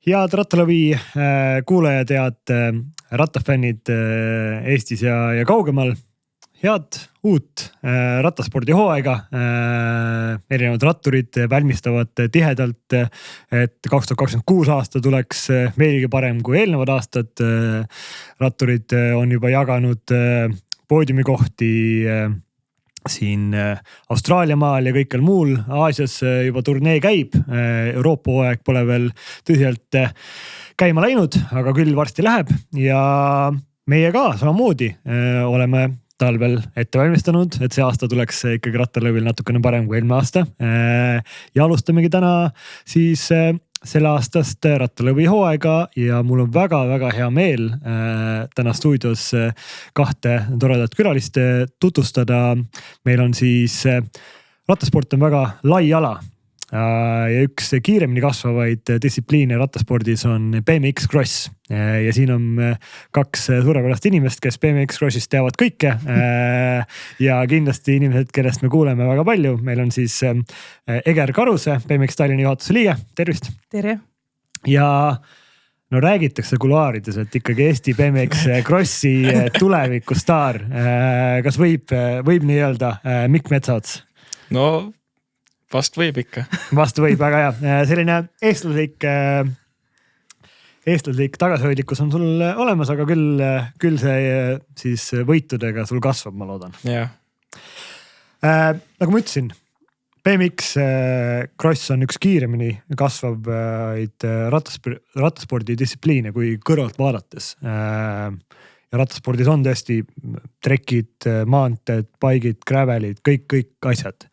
Head Rattalõvi kuulajad, head rattafännid Eestis ja kaugemal. Head uut rattaspordi hooaega. Erinevad ratturid valmistavad tihedalt, et 2026 aasta tuleks veelgi parem kui eelnevad aastad. Ratturid on juba jaganud poodiumikohti siin Austraalia maal ja kõikjal muul. Aasias juba turnee käib. Euroopa hooaeg pole veel tõsiselt käima läinud, aga küll varsti läheb. Ja meie ka samamoodi oleme talvel ette valmistanud, et see aasta tuleks ikkagi Rattalõvil natukene parem kui eelmine aasta. Ja alustamegi täna siis selle aastast Rattalõvi hooaega ja mul on väga-väga hea meel täna stuudios kahte toredat külalist tutvustada. Meil on siis, rattasport on väga lai ala ja üks kiiremini kasvavaid distsipliine rattaspordis on BMX Cross. Ja siin on kaks suurepärast inimest, kes BMX Crossist teavad kõike ja kindlasti inimesed, kellest me kuuleme väga palju. Meil on siis Eger Karuse, BMX Tallinna juhatuse liige. Tervist! Tere! Ja no räägitakse kuluaarides, et ikkagi Eesti BMX Crossi tulevikustaar. Kas võib nii öelda Mikk Metsaots? No vast võib ikka. Vast võib, väga hea. Selline eestlaslik tagasihoidlikkus on sul olemas, aga küll see siis võitudega sul kasvab, ma loodan. Yeah. Nagu ma ütlesin, BMX Cross on üks kiiremini kasvavaid rattaspordi distsipliine kui kõrvalt vaadates. Ja rattaspordis on tõesti trekid, maanteed, paigid, gravelid, kõik asjad.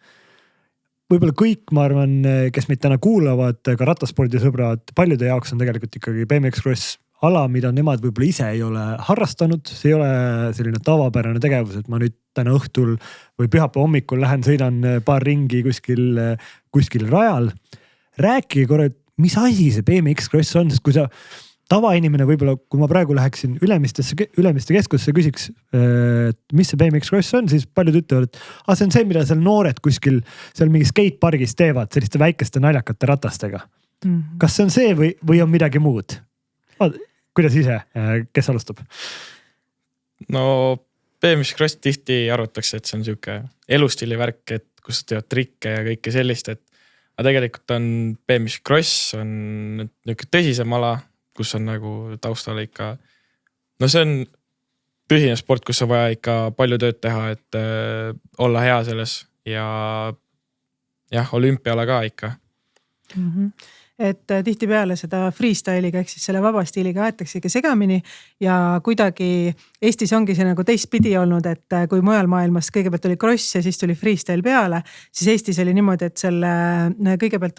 Võib-olla kõik, ma arvan, kes meid täna kuulavad, ka rattaspordisõbrad, paljude jaoks on tegelikult ikkagi BMX Cross ala, mida nemad võib-olla ise ei ole harrastanud. See ei ole selline tavapärane tegevus, et ma nüüd täna õhtul või pühapäeva hommikul lähen, sõidan paar ringi kuskil rajal. Rääkige korra, mis asi see BMX Cross on, sest kui sa tavainimene võib-olla, kui ma praegu läheksin Ülemiste keskusse küsiks, mis see BMX Cross on, siis paljud ütlevad, et see on see, mida seal noored kuskil seal mingi skatepargis teevad selliste väikeste naljakate ratastega. Kas see on see või on midagi muud? Kuidas ise, kes alustab? No BMX Cross tihti arvatakse, et see on siuke elustiili värk, et kus sa teevad trikke ja kõike sellist, aga tegelikult on BMX Cross on niuke tõsisem ala, kus on nagu taustale ikka, no see on tõsine sport, kus on vaja ikka palju tööd teha, et olla hea selles ja olümpiala ka ikka. Et tihtipeale seda freestyle'iga ehk siis selle vabastiiliga aetaksegi segamini ja kuidagi Eestis ongi see nagu teistpidi olnud, et kui mujal maailmas kõigepealt oli cross ja siis tuli freestyle peale, siis Eestis oli niimoodi, et selle kõigepealt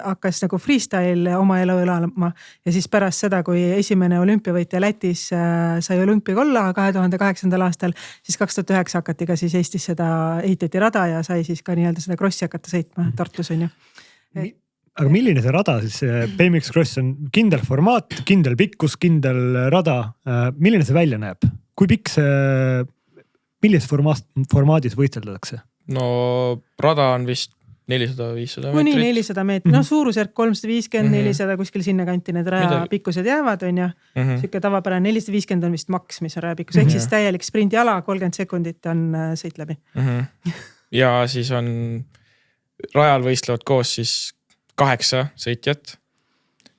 hakkas nagu freestyle oma elu elama ja siis pärast seda, kui esimene olümpiavõitja Lätis sai olümpiakolla 2008. aastal, siis 2009 hakati ka siis Eestis seda ehitati rada ja sai siis ka nii-öelda seda crossi hakata sõitma Tartus on ju. Aga milline see rada siis, BMX Cross on kindel formaat, kindel pikkus, kindel rada. Milline see välja näeb? Kui pikk see, millises formaadis võistletakse? No rada on vist 400-500 meetrit. Kuni 400 meetrit, no suurusjärk 350, 400 kuskil sinna kanti need raja pikkused jäävad, on ju. Siuke tavapärane 450 on vist maks, mis on raja pikkus. Ehk siis täielik sprindiala, 30 sekundit on sõit läbi. Ja siis on rajal võistlevad koos siis 8 sõitjat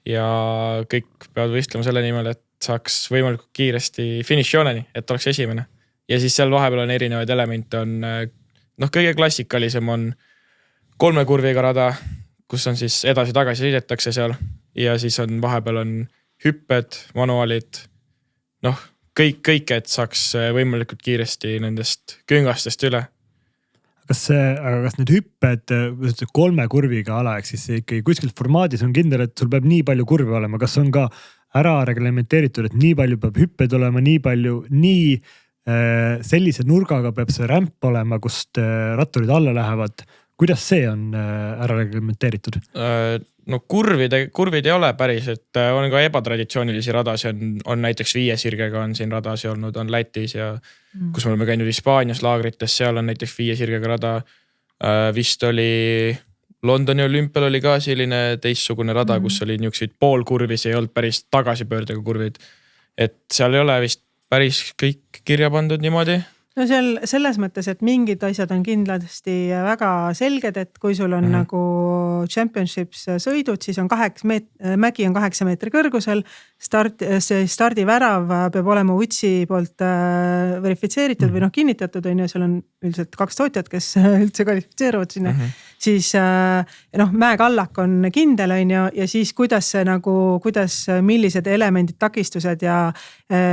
ja kõik peavad võistlema selle nimel, et saaks võimalikult kiiresti finišjooneni, et oleks esimene. Ja siis seal vahepeal on erinevaid elemente, kõige klassikalisem on 3 kurviga rada, kus on siis edasi-tagasi sõidetakse seal ja siis on vahepeal on hüpped, manuaalid, kõik, et saaks võimalikult kiiresti nendest küngastest üle. Kas need hüpped 3 kurviga ala, ehk siis ikkagi kuskil formaadis on kindel, et sul peab nii palju kurvi olema. Kas on ka ära reglementeeritud, et nii palju peab hüpped olema, nii sellise nurgaga peab see rämp olema, kust ratturid alla lähevad? Kuidas see on ära reglementeeritud? No kurvid ei ole päris, et on ka ebatraditsioonilisi radasi, on näiteks 5 sirgega on siin radasi olnud, on Lätis ja kus me oleme käinud Hispaanias laagrites, seal on näiteks 5 sirgega rada, vist oli Londoni olümpial oli ka selline teistsugune rada, kus oli niisuguseid poolkurvis, ei olnud päris tagasipöördega kurvid. Et seal ei ole vist päris kõik kirja pandud niimoodi. No seal selles mõttes, et mingid asjad on kindlasti väga selged, et kui sul on nagu championships sõidud, siis on mägi on 8 meetri kõrgusel. Stardivärav peab olema UTSi poolt verifitseeritud või kinnitatud, on ju, seal on üldiselt 2 tootjat, kes üldse kvalifitseeruvad sinna. Siis mäekallak on kindel, on ju, ja siis kuidas millised elemendid, takistused ja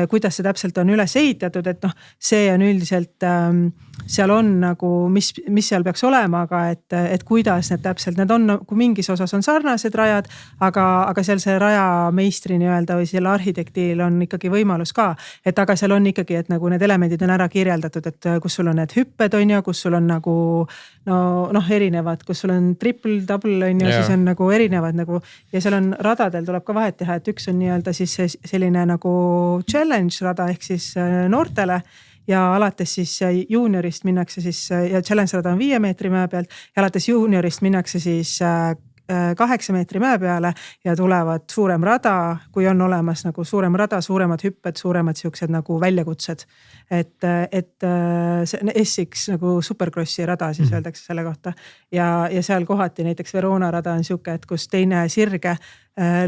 kuidas see täpselt on üles ehitatud, et see on üldiselt, seal on nagu, mis seal peaks olema, aga et kuidas need täpselt, need on, kui mingis osas on sarnased rajad, aga seal see rajameistri nii-öelda või selle arhitektil on ikkagi võimalus ka, et aga seal on ikkagi, et nagu need elemendid on ära kirjeldatud, et kus sul on need hüpped, on ju, kus sul on nagu erinevad, kus sul on triple, double, on ju, siis on nagu erinevad nagu ja seal on radadel tuleb ka vahet teha, et üks on nii-öelda siis selline nagu challenge rada ehk siis noortele ja alates siis juuniorist minnakse siis ja challenge rada on 5 meetri mäe pealt ja alates juuniorist minnakse siis 8 meetri mäe peale ja tulevad suurem rada, kui on olemas nagu suurem rada, suuremad hüpped, suuremad siuksed nagu väljakutsed. Et SX nagu supercrossi rada siis öeldakse selle kohta ja seal kohati näiteks Verona rada on siuke, et kus teine sirge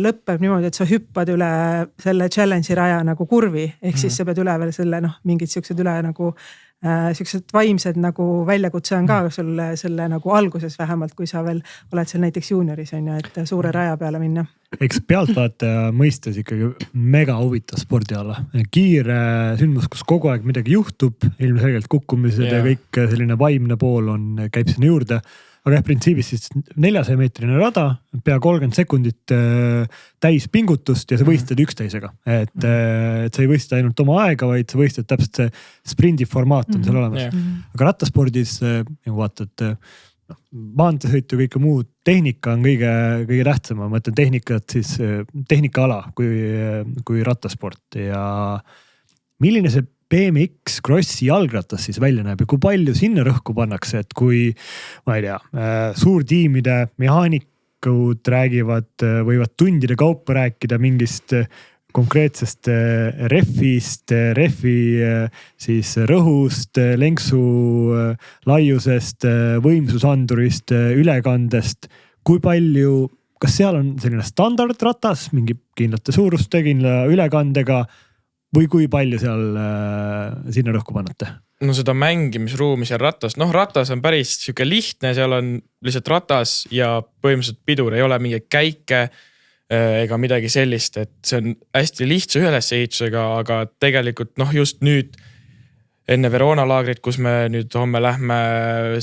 lõppeb niimoodi, et sa hüppad üle selle challenge'i raja nagu kurvi, ehk siis sa pead üle veel selle mingid siuksed üle nagu siuksed vaimsed nagu väljakutse on ka selle nagu alguses vähemalt, kui sa veel oled seal näiteks juunioris on ju, et suure raja peale minna. Eks pealtvaataja mõistes ikkagi mega huvitav spordiala. Kiire sündmus, kus kogu aeg midagi juhtub, ilmselgelt kukkumised ja kõik selline vaimne pool käib sinna juurde. Aga printsiibis siis 400 meetrine rada, pea 30 sekundit täis pingutust ja sa võistled üksteisega. Et sa ei võistle ainult oma aega, vaid sa võistled täpselt see sprindi formaat on seal olemas. Aga rattaspordis, nagu vaatad, maanteesõitu ja kõike muud, tehnika on kõige tähtsam. Ma mõtlen tehnikat siis tehnikaala kui rattasport ja milline see BMX Crossi jalgratas siis välja näeb ja kui palju sinna rõhku pannakse, et kui, ma ei tea, suurtiimide mehaanikud räägivad, võivad tundide kaupa rääkida mingist konkreetsest refi siis rõhust, lenksu laiusest, võimsusandurist, ülekandest, kui palju, kas seal on selline standardratas, mingi kindlate suuruste, kindla ülekandega, või kui palju seal sinna rõhku pannate? No seda mängimisruumi seal ratas. Ratas on päris siuke lihtne, seal on lihtsalt ratas ja põhimõtteliselt pidur, ei ole mingeid käike ega midagi sellist, et see on hästi lihtsa ülesehitusega, aga tegelikult just nüüd enne Verona laagrit, kus me nüüd homme lähme,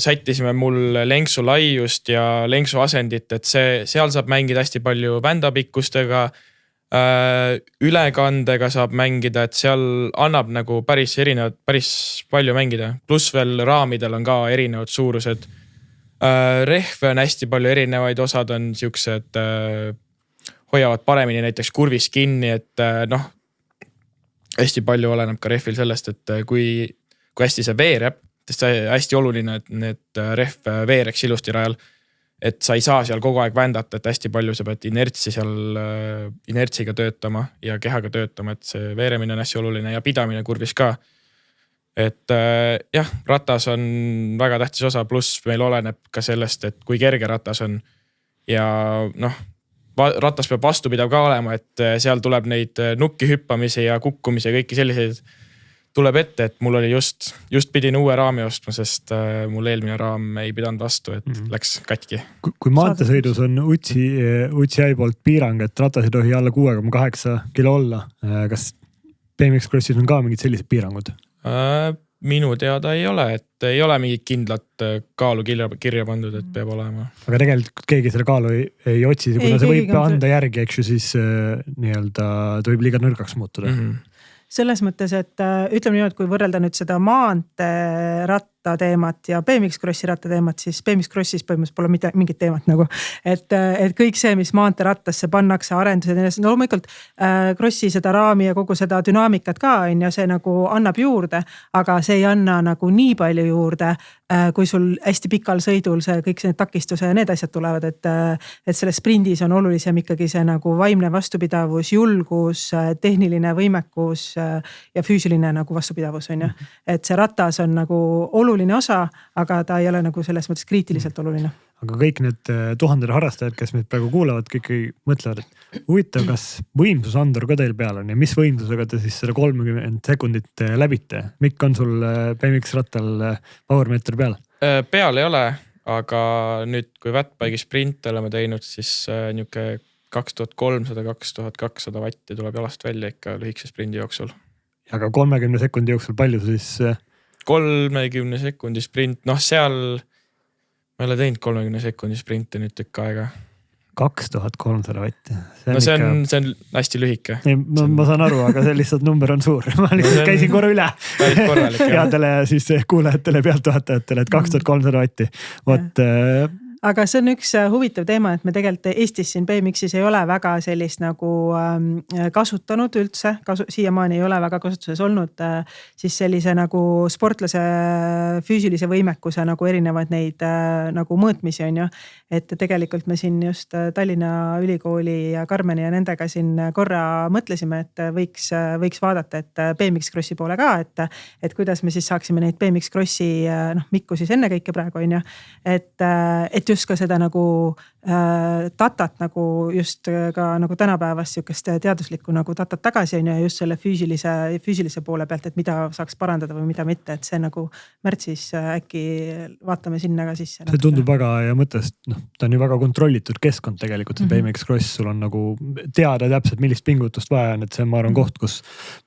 sättisime mul lenksu laiust ja lenksu asendit, et seal saab mängida hästi palju vändapikkustega, ülekandega saab mängida, et seal annab nagu päris palju mängida. Pluss veel raamidel on ka erinevad suurused. Rehve on hästi palju erinevaid, osad on siuksed, hoiavad paremini näiteks kurvis kinni, et hästi palju oleneb ka rehvil sellest, et kui hästi see veereb, sest see hästi oluline, et need rehv veereks ilusti rajal. Et sa ei saa seal kogu aeg vändata, et hästi palju sa pead inertsiga töötama ja kehaga töötama, et see veeremine on hästi oluline ja pidamine kurvis ka. Et ratas on väga tähtis osa, pluss meil oleneb ka sellest, et kui kerge ratas on ja ratas peab vastupidav ka olema, et seal tuleb neid nukki hüppamisi ja kukkumisi ja kõiki selliseid tuleb ette, et mul oli just pidin uue raami ostma, sest mul eelmine raam ei pidanud vastu, et läks katki. Kui maanteesõidus on UTSi poolt piirang, et ratas ei tohi alla 6,8 kilo olla, kas BMX Crossis on ka mingid sellised piirangud? Minu teada ei ole, et ei ole mingit kindlat kaalu kirja pandud, et peab olema. Aga tegelikult keegi selle kaalu ei otsi, kuna see võib anda järgi, eks ju, siis nii-öelda ta võib liiga nõrgaks muutuda. Selles mõttes, et ütleme niimoodi, kui võrrelda nüüd seda maanteeratta ratta teemat ja BMX Crossi ratta teemat, siis BMX Crossis põhimõtteliselt pole mingit teemat nagu. Et kõik see, mis maanteerattasse pannakse, arendused ja loomulikult Crossi seda raami ja kogu seda dünaamikat ka on ja see nagu annab juurde, aga see ei anna nagu nii palju juurde, kui sul hästi pikal sõidul see kõik see takistuse ja need asjad tulevad, et selles sprindis on olulisem ikkagi see nagu vaimne vastupidavus, julgus, tehniline võimekus ja füüsiline nagu vastupidavus on ju. Et see ratas on nagu oluline osa, aga ta ei ole nagu selles mõttes kriitiliselt oluline. Aga kõik need tuhanded harrastajad, kes meid praegu kuulavad, kõik mõtlevad, et huvitav, kas võimsusandur ka teil peal on ja mis võimsusega te siis selle 30 sekundit läbite? Mikk, on sul BMX rattal powermeeter peal? Peal ei ole, aga nüüd kui Wattbike'i sprint oleme teinud, siis niuke 2300-2200 vatti tuleb jalast välja ikka lühikese sprindi jooksul. Aga 30 sekundi jooksul palju siis? 30 sekundi sprint, seal ma ei ole teinud 30 sekundi sprinti nüüd tükk aega. 2300 vatti. See on hästi lühike. Ma saan aru, aga see lihtsalt number on suur. Ma lihtsalt käisin korra üle. Headele siis kuulajatele pealtvaatajatele, et 2300 vatti. Aga see on üks huvitav teema, et me tegelikult Eestis siin BMX-is ei ole väga sellist nagu kasutanud üldse, siiamaani ei ole väga kasutuses olnud siis sellise nagu sportlase füüsilise võimekuse nagu erinevaid neid nagu mõõtmisi on ju. Et tegelikult me siin just Tallinna Ülikooli ja Karmeni ja nendega siin korra mõtlesime, et võiks vaadata, et BMX Crossi poole ka, et kuidas me siis saaksime neid BMX Crossi Mikku siis enne kõike praegu on ju, et just ka seda nagu datat nagu just ka nagu tänapäevast sihukest teaduslikku nagu datat tagasi on ja just selle füüsilise poole pealt, et mida saaks parandada või mida mitte, et see nagu märtsis äkki vaatame sinna ka sisse. See tundub väga ja mõttes, ta on ju väga kontrollitud keskkond tegelikult, see BMX Cross, sul on nagu teada täpselt, millist pingutust vaja on, et see on, ma arvan, koht, kus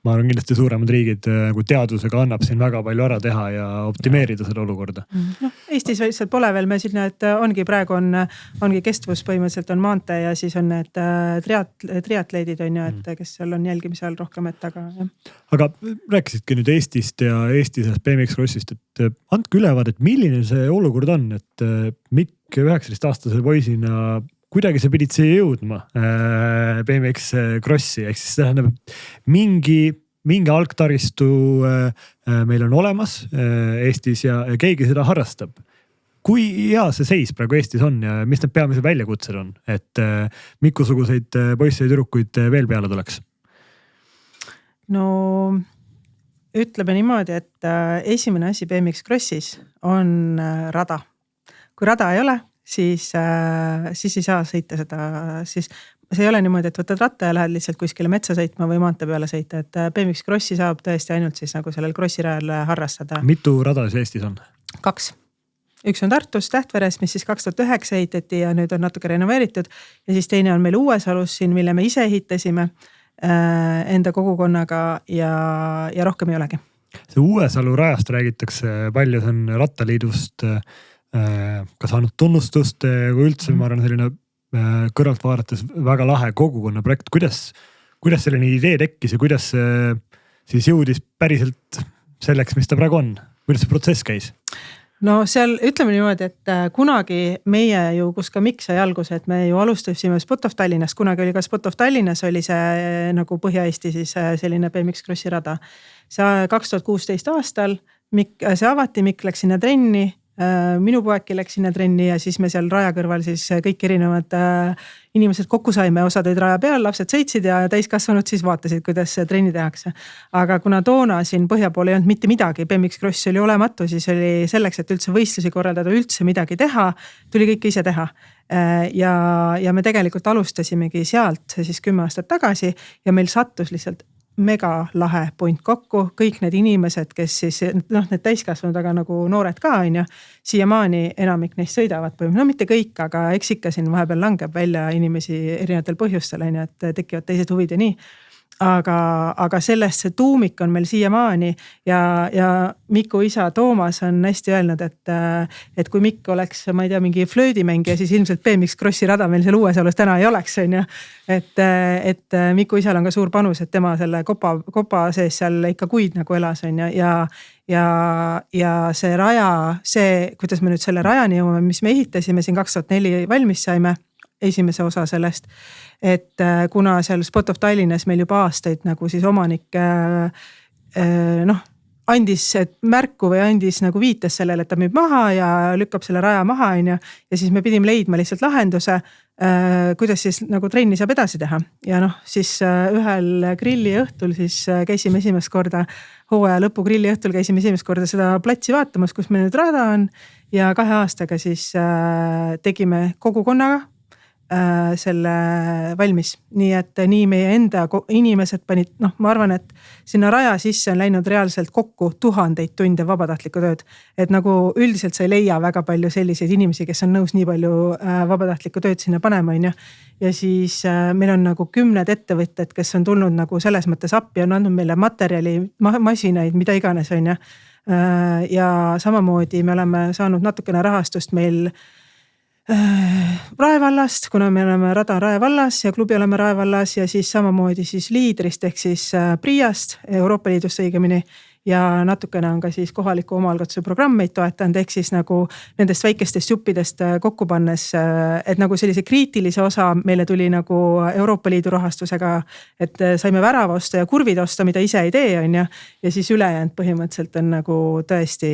ma arvan kindlasti suuremad riigid nagu teadusega annab siin väga palju ära teha ja optimeerida seda olukorda. Eestis lihtsalt pole veel me sinna, et praegu ongi kestvus põhimõtteliselt on maantee ja siis on need triatleedid on ju, et kes seal on jälgimise all rohkem, et aga jah. Aga rääkisidki nüüd Eestist ja Eestis BMX Crossist, et andke ülevaade, et milline see olukord on, et Mikk 19-aastase poisina, kuidagi sa pidid siia jõudma BMX Crossi, ehk siis tähendab mingi algtaristu meil on olemas Eestis ja keegi seda harrastab. Kui hea see seis praegu Eestis on ja mis need peamised väljakutsed on, et Miku-suguseid poisse ja tüdrukuid veel peale tuleks? No ütleme niimoodi, et esimene asi BMX Crossis on rada. Kui rada ei ole, siis ei saa sõita seda, siis see ei ole niimoodi, et võtad ratta ja lähed lihtsalt kuskile metsa sõitma või maante peale sõita, et BMX Crossi saab tõesti ainult siis nagu sellel crossirajal harrastada. Mitu rada siis Eestis on? 2. Üks on Tartus Tähtveres, mis siis 2009 ehitati ja nüüd on natuke renoveeritud ja siis teine on meil Uuesalus siin, mille me ise ehitasime enda kogukonnaga ja rohkem ei olegi. See Uuesalu rajast räägitakse palju, see on Rattaliidust ka saanud tunnustust, kui üldse ma arvan selline kõrvalt vaadates väga lahe kogukonna projekt. Kuidas selline idee tekkis ja kuidas siis jõudis päriselt selleks, mis ta praegu on? Kuidas see protsess käis? No seal ütleme niimoodi, et kunagi meie ju, kus ka Mikk sai alguse, et me ju alustasime Spot of Tallinnas, kunagi oli ka Spot of Tallinnas oli see nagu Põhja-Eesti siis selline BMX Crossi rada. See 2016 aastal see avati, Mikk läks sinna trenni, minu poegi läks sinna trenni ja siis me seal raja kõrval siis kõik erinevad inimesed kokku saime, osad olid raja peal, lapsed sõitsid ja täiskasvanud siis vaatasid, kuidas trenni tehakse. Aga kuna toona siin põhja pool ei olnud mitte midagi, BMX Cross oli olematu, siis oli selleks, et üldse võistlusi korraldada, üldse midagi teha, tuli kõik ise teha. Ja me tegelikult alustasimegi sealt siis 10 aastat tagasi ja meil sattus lihtsalt mega lahe point kokku, kõik need inimesed, kes siis, need täiskasvanud, aga nagu noored ka on ju, siiamaani enamik neist sõidavad, mitte kõik, aga eks ikka siin vahepeal langeb välja inimesi erinevatel põhjustel, et tekivad teised huvid ja nii. aga sellest see tuumik on meil siiamaani ja Miku isa Toomas on hästi öelnud, et kui Mikk oleks, ma ei tea, mingi flöödimängija, siis ilmselt BMX Crossi rada meil seal Uuesalus täna ei oleks, on ju. Et Miku isal on ka suur panus, et tema selle kopa sees seal ikka kuid nagu elas, on ju. Ja see raja, kuidas me nüüd selle rajani jõuame, mis me ehitasime siin 2004 valmis saime, esimese osa sellest, et kuna seal Spot of Tallinnas meil juba aastaid nagu siis omanik andis märku või andis nagu viites sellele, et ta müüb maha ja lükkab selle raja maha, on ju. Ja siis me pidime leidma lihtsalt lahenduse, kuidas siis nagu trenni saab edasi teha. Ja siis ühel grilli õhtul siis käisime esimest korda, hooaja lõpu grilli õhtul käisime esimest korda seda platsi vaatamas, kus meil nüüd rada on. Ja 2 aastaga siis tegime kogukonnaga selle valmis. Nii et nii meie enda inimesed panid, ma arvan, et sinna raja sisse on läinud reaalselt kokku 1000 tunde vabatahtlikku tööd. Et nagu üldiselt sa ei leia väga palju selliseid inimesi, kes on nõus nii palju vabatahtlikku tööd sinna panema, on ju. Ja siis meil on nagu 10 ettevõtted, kes on tulnud nagu selles mõttes appi, on andnud meile materjali, masinaid, mida iganes, on ju. Ja samamoodi me oleme saanud natukene rahastust meil Rae vallast, kuna me oleme rada Rae vallas ja klubi oleme Rae vallas ja siis samamoodi siis Liidrist ehk siis Priast, Euroopa Liidust õigemini. Ja natukene on ka siis kohaliku omaalgatuse programmeid toetanud, ehk siis nagu nendest väikestest juppidest kokku pannes, et nagu sellise kriitilise osa meile tuli nagu Euroopa Liidu rahastusega, et saime värava osta ja kurvid osta, mida ise ei tee, on ju. Ja siis ülejäänud põhimõtteliselt on nagu tõesti,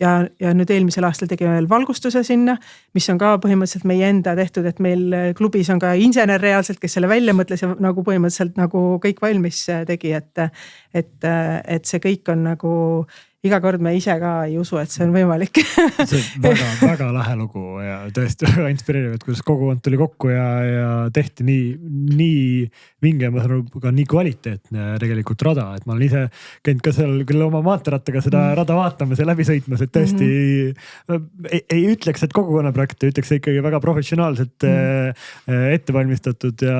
ja nüüd eelmisel aastal tegime veel valgustuse sinna, mis on ka põhimõtteliselt meie enda tehtud, et meil klubis on ka insener reaalselt, kes selle välja mõtles ja nagu põhimõtteliselt nagu kõik valmis tegi, et see kõik on nagu iga kord me ise ka ei usu, et see on võimalik. See on väga lahe lugu ja tõesti väga inspireeriv, et kuidas kogukond tuli kokku ja tehti nii vinge, ma saan aru, ka nii kvaliteetne tegelikult rada, et ma olen ise käinud ka seal küll oma maanterattaga seda rada vaatamas ja läbi sõitmas, et tõesti ei ütleks, et kogukonnaprojekt, ütleks ikkagi väga professionaalselt ette valmistatud ja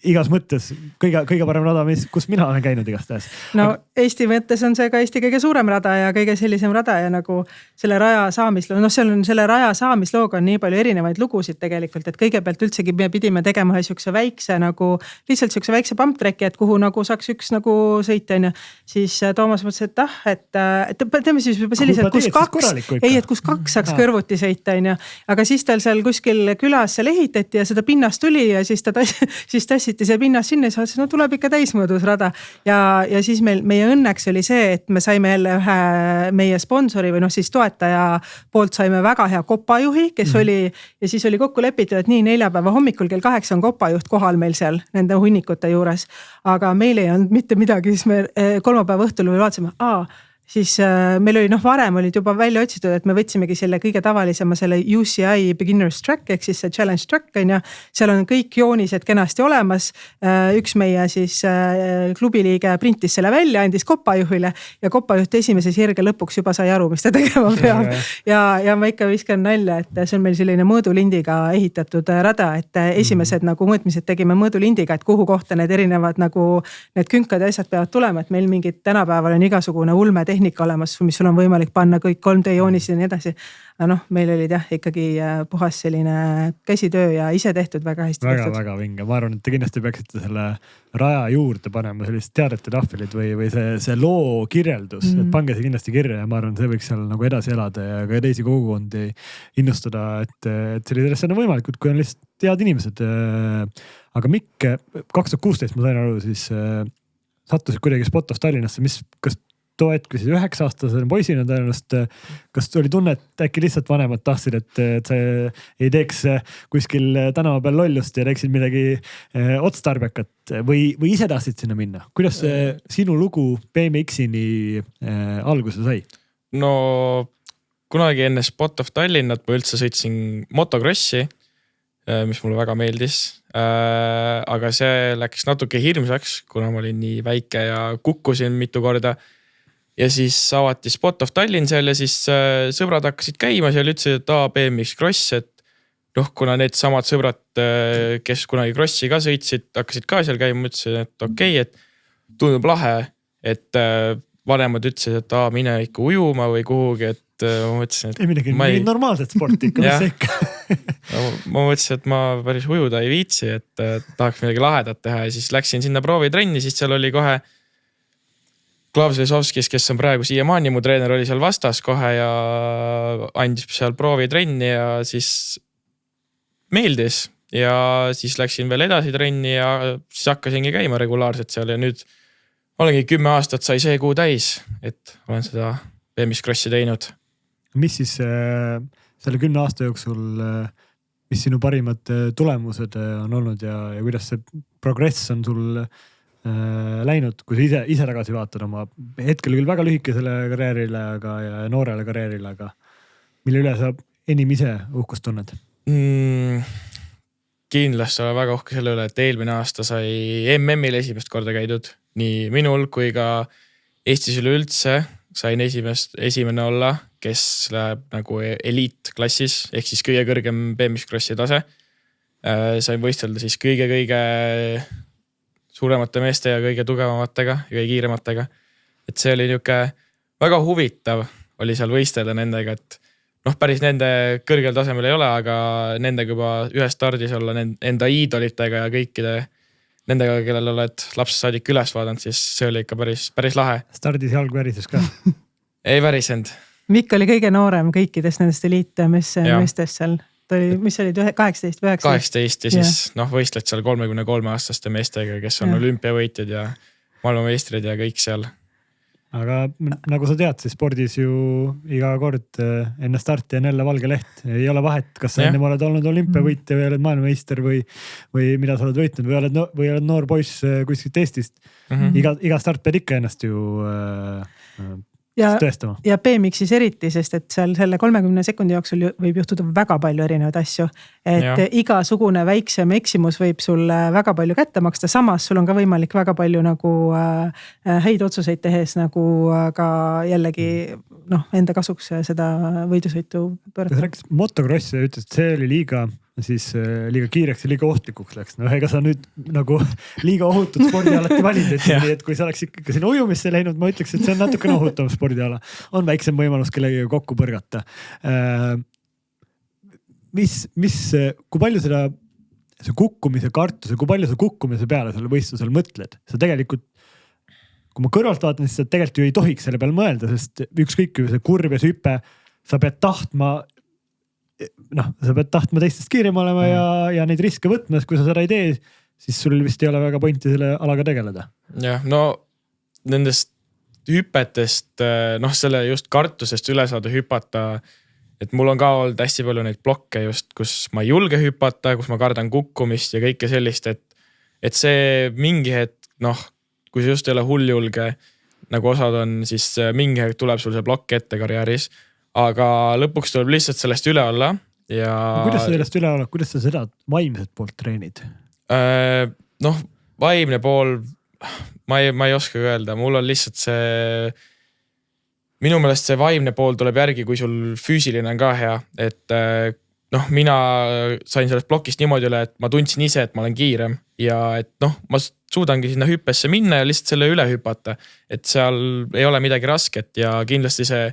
igas mõttes kõige parem rada, kus mina olen käinud igastahes. No Eesti mõttes on see ka Eesti kõige suurem rada ja kõige sellisem rada ja nagu selle raja saamisloo, selle raja saamislooga on nii palju erinevaid lugusid tegelikult, et kõigepealt üldsegi me pidime tegema siukse väikse nagu, lihtsalt siukse väikse pumptracki, et kuhu nagu saaks üks nagu sõita, on ju. Siis Toomas mõtles, et teeme siis juba sellised, kus 2 saaks kõrvuti sõita, on ju. Aga siis tal seal kuskil külas seal ehitati ja seda pinnast tuli ja siis tassiti see pinnas sinna ja siis no tuleb ikka täismõõdus rada. Ja siis meie õnneks oli see, et me saime jälle ühe meie sponsori või siis toetaja poolt saime väga hea kopajuhi, kes oli ja siis oli kokku lepitud, et nii 4 päeva hommikul kell 8 on kopajuht kohal meil seal nende hunnikute juures. Aga meil ei olnud mitte midagi, siis me 3 päeva õhtul vaatasime, siis meil oli varem olid juba välja otsitud, et me võtsimegi selle kõige tavalisema selle UCI beginners track ehk siis see challenge track, on ju. Seal on kõik joonised kenasti olemas. Üks meie siis klubiliige printis selle välja, andis kopajuhile ja kopajuht esimese sirge lõpuks juba sai aru, mis ta tegema peab. Ja ma ikka viskan nalja, et see on meil selline mõõdulindiga ehitatud rada, et esimesed nagu mõõtmised tegime mõõdulindiga, et kuhu kohta need erinevad nagu need künkad ja asjad peavad tulema, et meil mingid tänapäeval on igasugune ulmetehnika olemas, mis sul on võimalik panna kõik 3D joonised ja nii edasi. Aga meil olid ikkagi puhas selline käsitöö ja ise tehtud väga hästi tehtud. Väga vinge. Ma arvan, et te kindlasti peaksite selle raja juurde panema sellist teadete tahvelit või see loo kirjeldus, et pange see kindlasti kirja ja ma arvan, see võiks seal nagu edasi elada ja ka teisi kogukondi innustada, et sellised asjad on võimalikud, kui on lihtsalt head inimesed. Aga Mikk, 2016 ma sain aru, siis sattusid kuidagi Spot of Tallinnasse, kas too hetk, kui siis 9-aastasena poisina tõenäoliselt, kas oli tunne, et äkki lihtsalt vanemad tahtsid, et sa ei teeks kuskil tänava peal lollust ja teeksid midagi otstarbekat või ise tahtsid sinna minna? Kuidas sinu lugu BMX-ini alguse sai? No kunagi enne Spot of Tallinnat ma üldse sõitsin motokrossi, mis mulle väga meeldis. Aga see läks natuke hirmsaks, kuna ma olin nii väike ja kukkusin mitu korda. Ja siis avati Spot of Tallinn seal ja siis sõbrad hakkasid käima seal, ütlesid, et BMX Cross, et noh, kuna need samad sõbrad, kes kunagi krossi ka sõitsid, hakkasid ka seal käima, mõtlesin, et okei, et tundub lahe, et vanemad ütlesid, et mine ikka ujuma või kuhugi, et ma mõtlesin, et ei midagi normaalset sporti ikka, mis ikka. Ma mõtlesin, et ma päris ujuda ei viitsi, et tahaks midagi lahedat teha ja siis läksin sinna proovitrenni, siis seal oli kohe Klaus Lesovskis, kes on praegu siiamaani, mu treener oli seal vastas kohe ja andis seal proovitrenni ja siis meeldis ja siis läksin veel edasi trenni ja siis hakkasingi käima regulaarselt seal ja nüüd olengi 10 aastat sai see kuu täis, et olen seda BMX Crossi teinud. Mis siis selle 10 aasta jooksul, mis sinu parimad tulemused on olnud ja kuidas see progress on sul läinud, kui sa ise tagasi vaatad oma hetkel küll väga lühikesele karjäärile ja noorele karjäärile, aga mille üle sa enim ise uhkust tunned? Kindlasti olen väga uhke selle üle, et eelmine aasta sai MM-il esimest korda käidud. Nii minul kui ka Eestis üleüldse sain esimene olla, kes läheb nagu eliitklassis ehk siis kõige kõrgem BMX Crossi tase. Sain võistelda siis kõige suuremate meeste ja kõige tugevamatega ja kõige kiirematega. Et see oli niisugune väga huvitav oli seal võistelda nendega, et noh, päris nende kõrgel tasemel ei ole, aga nendega juba ühes stardis olla enda iidolitega ja kõikide nendega, kellel oled lapsest saadik üles vaadanud, siis see oli ikka päris lahe. Stardis jalg värises ka? Ei värisend. Mikk oli kõige noorem kõikidest nendest eliitmeestest seal. Mis olid 18 või 19? 18 ja siis võistled seal 33 aastaste meestega, kes on olümpiavõitjad ja maailmameistrid ja kõik seal. Aga nagu sa tead, siis spordis ju iga kord enne starti on jälle valge leht. Ei ole vahet, kas sa enne oled olnud olümpiavõitja või oled maailmameister või mida sa oled võitnud või oled noor poiss kuskilt Eestist. Iga start pead ikka ennast ju tõestama. Ja BMX-is eriti, sest et seal selle 30 sekundi jooksul võib juhtuda väga palju erinevaid asju. Et igasugune väiksem eksimus võib sulle väga palju kätte maksta. Samas sul on ka võimalik väga palju nagu häid otsuseid tehes nagu ka jällegi enda kasuks seda võidusõitu pöörata. Kas rääkis motocross ja ütles, et see oli liiga kiireks ja liiga ohtlikuks läks. Ega sa nüüd nagu liiga ohutut spordialat ei valid, et kui sa oleks ikka sinna ujumisse läinud, ma ütleks, et see on natuke ohutam spordiala. On väiksem võimalus kellegagi kokku põrgata. Kui palju seda kukkumise kartuse, kui palju sa kukkumise peale selle võistlusel mõtled? Sa tegelikult, kui ma kõrvalt vaatan, siis sa tegelikult ju ei tohiks selle peale mõelda, sest ükskõik see kurv ja hüpe, sa pead tahtma teistest kiirem olema ja neid riske võtma, kui sa seda ei tee, siis sul vist ei ole väga pointi selle alaga tegeleda. Jah, nendest hüpetest, selle just kartusest üle saada hüpata, et mul on ka olnud hästi palju neid blokke just, kus ma ei julge hüpata, kus ma kardan kukkumist ja kõike sellist, et see mingi hetk, kui see just ei ole hulljulge, nagu osad on, siis mingi hetk tuleb sul see blokk ette karjääris. Aga lõpuks tuleb lihtsalt sellest üle olla ja... Kuidas sa sellest üle olla? Kuidas sa seda vaimset poolt treenid? Vaimne pool, ma ei oska öelda. Mul on lihtsalt see... Minu meelest see vaimne pool tuleb järgi, kui sul füüsiline on ka hea. Et mina sain sellest blokist niimoodi üle, et ma tundsin ise, et ma olen kiirem. Ja et ma suudangi sinna hüppesse minna ja lihtsalt selle üle hüpata. Et seal ei ole midagi rasket ja kindlasti see...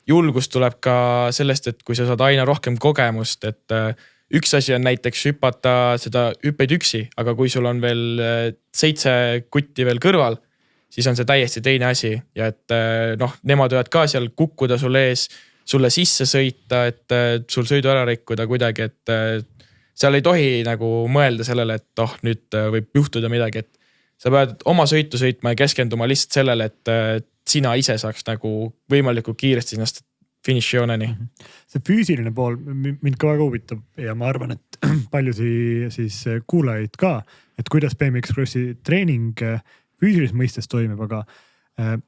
Julgus tuleb ka sellest, et kui sa saad aina rohkem kogemust, et üks asi on näiteks hüpata seda hüppeid üksi, aga kui sul on veel 7 kutti veel kõrval, siis on see täiesti teine asi. Ja et nemad võivad ka seal kukkuda sulle ees, sulle sisse sõita, et sul sõidu ära rikkuda kuidagi, et seal ei tohi nagu mõelda sellele, et nüüd võib juhtuda midagi, et sa pead oma sõitu sõitma ja keskenduma lihtsalt sellele, et sina ise saaks nagu võimalikult kiiresti sinnast finišijooneni. See füüsiline pool mind ka väga huvitab ja ma arvan, et paljusi siis kuulajaid ka, et kuidas BMX Crossi treening füüsilis mõistes toimib, aga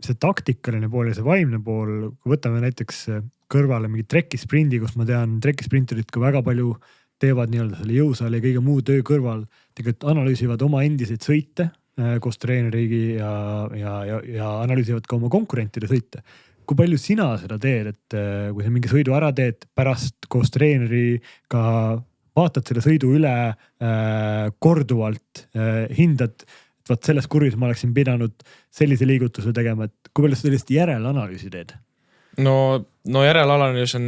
see taktikaline pool ja see vaimne pool, kui võtame näiteks kõrvale mingi trekisprindi, kus ma tean, trekisprinterid ka väga palju teevad nii-öelda selle jõusaali ja kõige muu töö kõrval, tegelikult analüüsivad oma endiseid sõite koos treeneriigi ja analüüsivad ka oma konkurentide sõite. Kui palju sina seda teed, et kui sa mingi sõidu ära teed pärast koos treeneriga vaatad selle sõidu üle korduvalt, hindad, et vaat selles kurvis ma oleksin pidanud sellise liigutuse tegema, et kui palju sa sellist järelanalüüsi teed? No järelanalüüs on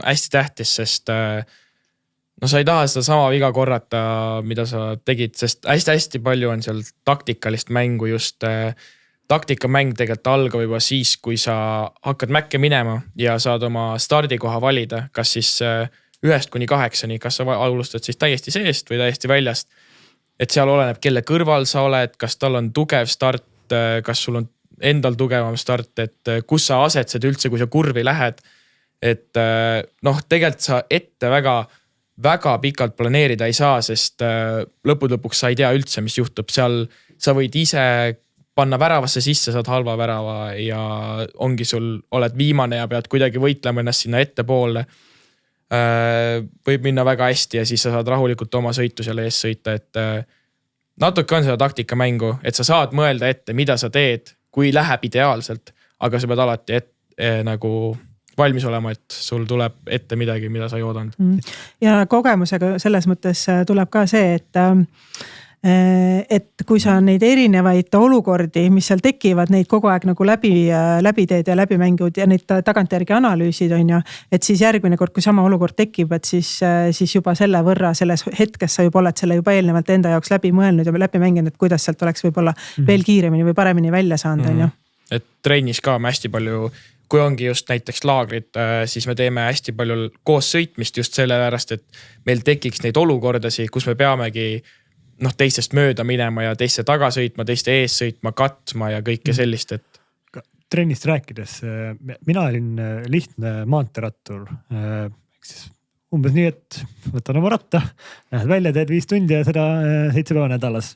hästi tähtis, sest sa ei taha seda sama viga korrata, mida sa tegid, sest hästi-hästi palju on seal taktikalist mängu just. Taktikamäng tegelikult algab juba siis, kui sa hakkad mäkke minema ja saad oma stardikoha valida, kas siis 1-8, kas sa alustad siis täiesti seest või täiesti väljast. Et seal oleneb, kelle kõrval sa oled, kas tal on tugev start, kas sul on endal tugevam start, et kus sa asetsed üldse, kui sa kurvi lähed. Et tegelikult sa ette väga pikalt planeerida ei saa, sest lõpuks sa ei tea üldse, mis juhtub. Seal sa võid ise panna väravasse sisse, saad halva värava ja ongi oled viimane ja pead kuidagi võitlema ennast sinna ette poole. Võib minna väga hästi ja siis sa saad rahulikult oma sõitu selle ees sõita, et natuke on seda taktikamängu, et sa saad mõelda ette, mida sa teed, kui läheb ideaalselt, aga sa pead alati nagu valmis olema, et sul tuleb ette midagi, mida sa ei oodanud. Ja kogemusega selles mõttes tuleb ka see, et kui sa neid erinevaid olukordi, mis seal tekivad, neid kogu aeg nagu läbi teed ja läbi mängud ja neid tagantjärgi analüüsid on ju, et siis järgmine kord, kui sama olukord tekib, et siis juba selle võrra selles hetkes sa juba oled selle juba eelnevalt enda jaoks läbi mõelnud ja läbi mänginud, et kuidas sealt oleks võib-olla veel kiiremini või paremini välja saanud on ju. Et trennis ka me hästi palju, kui ongi just näiteks laagrid, siis me teeme hästi palju koos sõitmist just sellepärast, et meil tekiks neid olukordasi, kus me peamegi teistest mööda minema ja teiste taga sõitma, teiste ees sõitma, katma ja kõike sellist, et. Trennist rääkides, mina olin lihtne maanterattur, umbes nii, et võtan oma ratta, lähed välja, teed 5 tundi ja seda 7 päeva nädalas.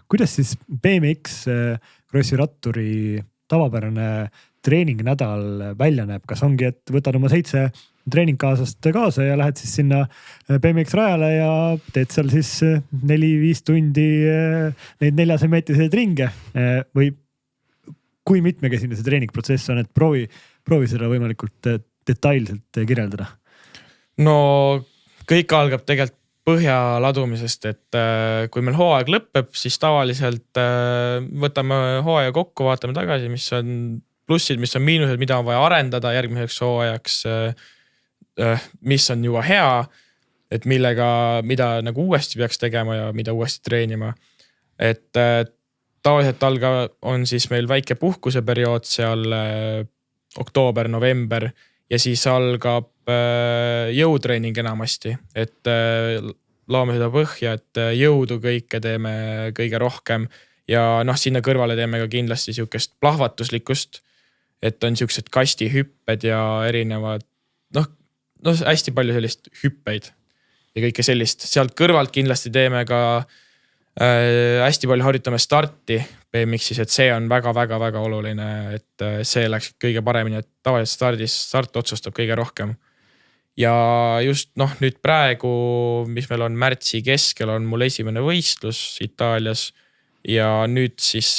Kuidas siis BMX Crossi ratturi tavapärane treeningnädal välja näeb? Kas ongi, et võtad oma 7 treeningkaasast kaasa ja lähed siis sinna BMX rajale ja teed seal siis 4-5 tundi neid 400-meetriseid ringe või kui mitmekesine see treeningprotsess on, et proovi seda võimalikult detailselt kirjeldada? No kõik algab tegelikult põhja ladumisest, et kui meil hooaeg lõpeb, siis tavaliselt võtame hooaja kokku, vaatame tagasi, mis on plussid, mis on miinused, mida on vaja arendada järgmiseks hooajaks, mis on juba hea, et mida nagu uuesti peaks tegema ja mida uuesti treenima. Et tavaliselt on siis meil väike puhkuseperiood seal oktoober, november ja siis algab jõutreening enamasti, et laome seda põhja, et jõudu kõike teeme kõige rohkem ja sinna kõrvale teeme ka kindlasti siukest plahvatuslikust, et on siuksed kastihüpped ja erinevad, hästi palju sellist hüppeid ja kõike sellist. Sealt kõrvalt kindlasti teeme ka hästi palju harjutame starti BMX-is, et see on väga oluline, et see läks kõige paremini, et tavaliselt start otsustab kõige rohkem. Ja just nüüd praegu, mis meil on märtsi keskel, on mul esimene võistlus Itaalias ja nüüd siis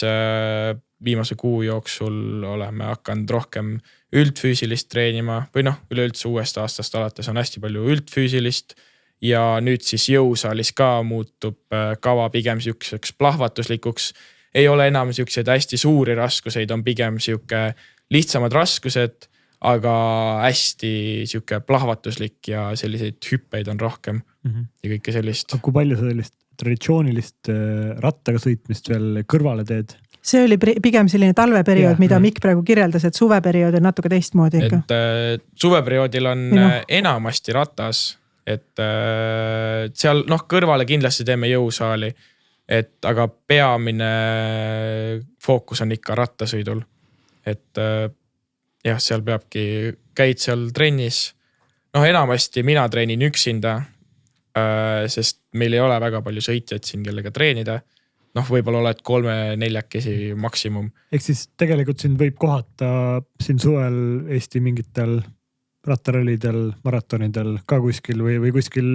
viimase kuu jooksul oleme hakanud rohkem üldfüüsilist treenima või üleüldse uuest aastast alates on hästi palju üldfüüsilist ja nüüd siis jõusaalis ka muutub kava pigem siukseks plahvatuslikuks. Ei ole enam siukseid hästi suuri raskuseid, on pigem siuke lihtsamad raskused, aga hästi siuke plahvatuslik ja selliseid hüppeid on rohkem ja kõike sellist. Kui palju sellist traditsioonilist rattaga sõitmist veel kõrvale teed? See oli pigem selline talveperiood, mida Mikk praegu kirjeldas, et suveperiood on natuke teistmoodi ikka. Et suveperioodil on enamasti ratas, et seal kõrvale kindlasti teeme jõusaali, aga peamine fookus on ikka rattasõidul. Et jah, seal käid seal trennis. Enamasti mina treenin üksinda, sest meil ei ole väga palju sõitjaid siin, kellega treenida. Võib-olla oled 3-4 maksimum. Ehk siis tegelikult sind võib kohata siin suvel Eesti mingitel rattarallidel, maratonidel ka kuskil või kuskil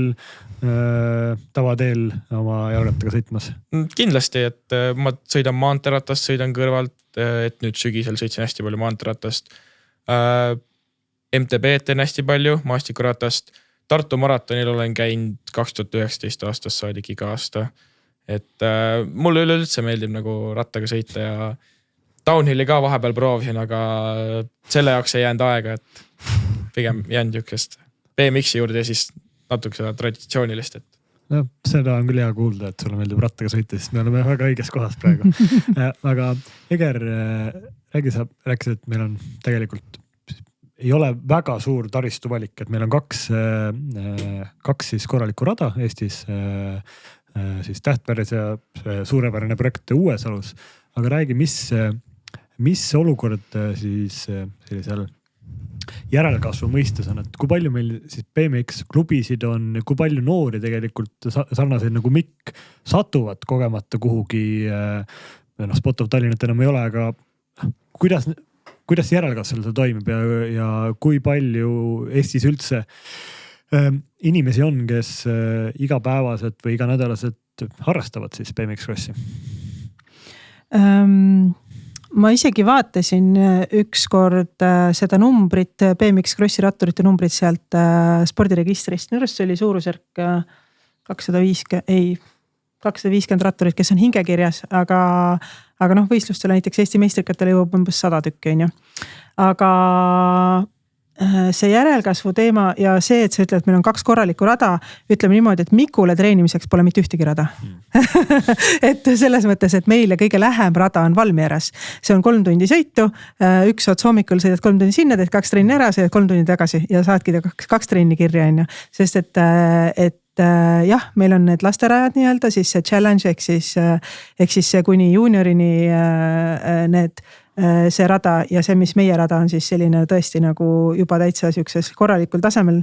tavadeel oma jalgrattaga sõitmas? Kindlasti, et ma sõidan maanteratast, sõidan kõrvalt, et nüüd sügisel sõitsin hästi palju maanteratast. MTB-d teen hästi palju, maastikuratast. Tartu maratonil olen käinud 2019 aastast saadik iga aasta. Et mulle üleüldse meeldib nagu rattaga sõita ja downhilli ka vahepeal proovisin, aga selle jaoks ei jäänud aega, et pigem jäänud niukest BMX-i juurde ja siis natuke seda traditsioonilist, et no, seda on küll hea kuulda, et sulle meeldib rattaga sõita, siis me oleme väga õiges kohas praegu. Aga Eger, rääkis, et meil on tegelikult ei ole väga suur taristuvalik, et meil on kaks siis korralikku rada Eestis, siis Tähtpäris ja suurepärane projekt Uuesalus. Aga räägi, mis olukord siis sellisel järelkasvu mõistes on, et kui palju meil siis BMX klubisid on, kui palju noori tegelikult sarnaseid nagu Mikk satuvad kogemata kuhugi, Spot of Tallinnat enam ei ole, aga kuidas järelkasvul see toimib ja kui palju Eestis üldse inimesi on, kes igapäevaselt või iganädalaselt harrastavad siis BMX Crossi? Ma isegi vaatasin ükskord seda numbrit, BMX Crossi ratturite numbrit sealt spordiregistrist. Minu arust see oli suurusjärk 250 ratturit, kes on hingekirjas, aga noh, võistlustele näiteks Eesti meistrikatele jõuab umbes 100 tükki, on ju. Aga see järelkasvu teema ja see, et sa ütled, et meil on 2 korralikku rada, ütleme niimoodi, et Mikule treenimiseks pole mitte ühtegi rada. Et selles mõttes, et meile kõige lähem rada on Valmieras. See on 3 tundi sõitu, üks ots hommikul sõidad 3 tundi sinna, teed 2 trenni ära, sõidad 3 tundi tagasi ja saadki 2 trenni kirja, on ju. Sest et jah, meil on need lasterajad nii-öelda, siis see challenge ehk siis see kuni juuniorini see rada ja see, mis meie rada on siis selline tõesti nagu juba täitsa siukses korralikul tasemel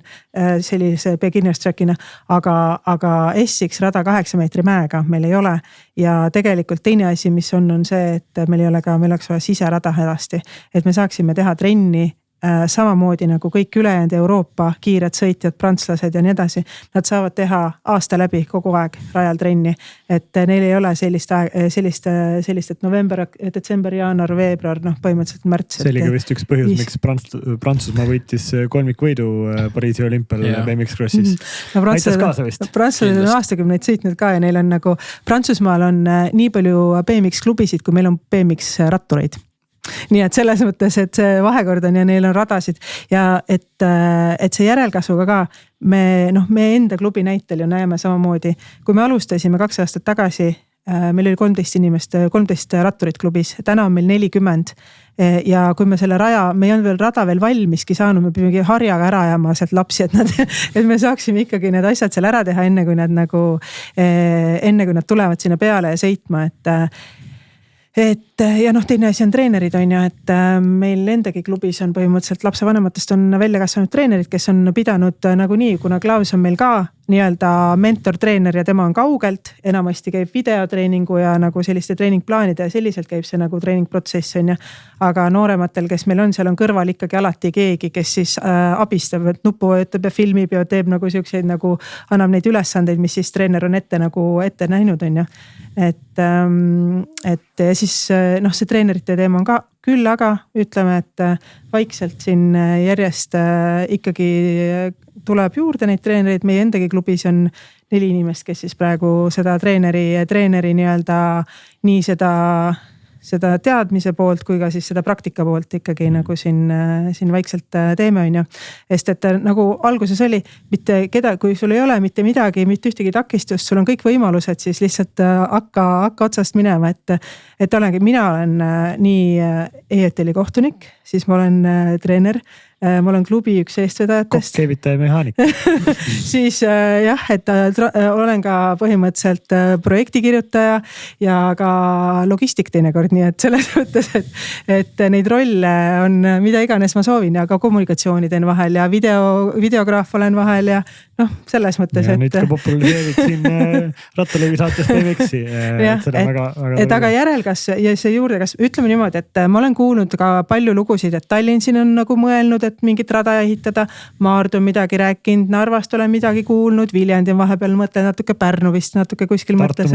sellise beginners trackina, aga SX rada 8 meetri mäega meil ei ole ja tegelikult teine asi, mis on see, et meil ei ole ka, meil oleks vaja siserada hädasti, et me saaksime teha trenni samamoodi nagu kõik ülejäänud Euroopa kiired sõitjad, prantslased ja nii edasi. Nad saavad teha aasta läbi kogu aeg rajal trenni, et neil ei ole sellist, et november, detsember, jaanuar, veebruar, põhimõtteliselt märts. See oli ka vist üks põhjus, miks Prantsusmaa võitis kolmikvõidu Pariisi olümpial BMX Crossis. Aitas kaasa vist. Prantslased on aastakümneid sõitnud ka ja neil on nagu, Prantsusmaal on nii palju BMX klubisid, kui meil on BMX rattureid. Nii et selles mõttes, et see vahekord on ja neil on radasid ja et see järelkasvuga ka me enda klubi näitel ju näeme samamoodi. Kui me alustasime 2 aastat tagasi, meil oli 13 ratturit klubis, täna on meil 40 ja kui me selle raja, me ei olnud veel rada veel valmiski saanud, me pidime harjaga ära ajama sealt lapsi, et me saaksime ikkagi need asjad seal ära teha enne kui nad tulevad sinna peale ja sõitma, et ja teine asi on treenerid on ju, et meil endagi klubis on põhimõtteliselt lapsevanematest on välja kasvanud treenerid, kes on pidanud nagunii, kuna Klaus on meil ka nii-öelda mentor-treener ja tema on kaugelt, enamasti käib videotreeningu ja nagu selliste treeningplaanide ja selliselt käib see nagu treeningprotsess on ju. Aga noorematel, kes meil on, seal on kõrval ikkagi alati keegi, kes siis abistab, et nupu vajutab ja filmib ja teeb nagu siukseid nagu annab neid ülesandeid, mis siis treener on ette näinud on ju. Et ja siis see treenerite teema on ka küll, aga ütleme, et vaikselt siin järjest ikkagi tuleb juurde neid treenereid. Meie endagi klubis on 4 inimest, kes siis praegu seda treeneri nii-öelda nii seda teadmise poolt kui ka siis seda praktika poolt ikkagi nagu siin vaikselt teeme on ju. Sest et nagu alguses oli, kui sul ei ole mitte midagi, mitte ühtegi takistust, sul on kõik võimalused, siis lihtsalt hakka otsast minema, et olengi, mina olen nii EETL-i kohtunik, siis ma olen treener, ma olen klubi üks eestvedajatest. Kokkeevitaja mehaanik. Siis jah, et olen ka põhimõtteliselt projektikirjutaja ja ka logistik teinekord, nii et selles mõttes, et neid rolle on mida iganes ma soovin ja ka kommunikatsiooni teen vahel ja videograaf olen vahel ja selles mõttes, ja nüüd ka populariseerid siin Rattalõivi saates BMX-i. Aga järelkas ja see juurde, ütleme niimoodi, et ma olen kuulnud ka palju lugusid lugusid, et Tallinn siin on nagu mõelnud, et mingit rada ehitada. Maardu on midagi rääkinud, Narvast olen midagi kuulnud, Viljandi on vahepeal mõtlenud natuke, Pärnu vist natuke kuskil mõtles.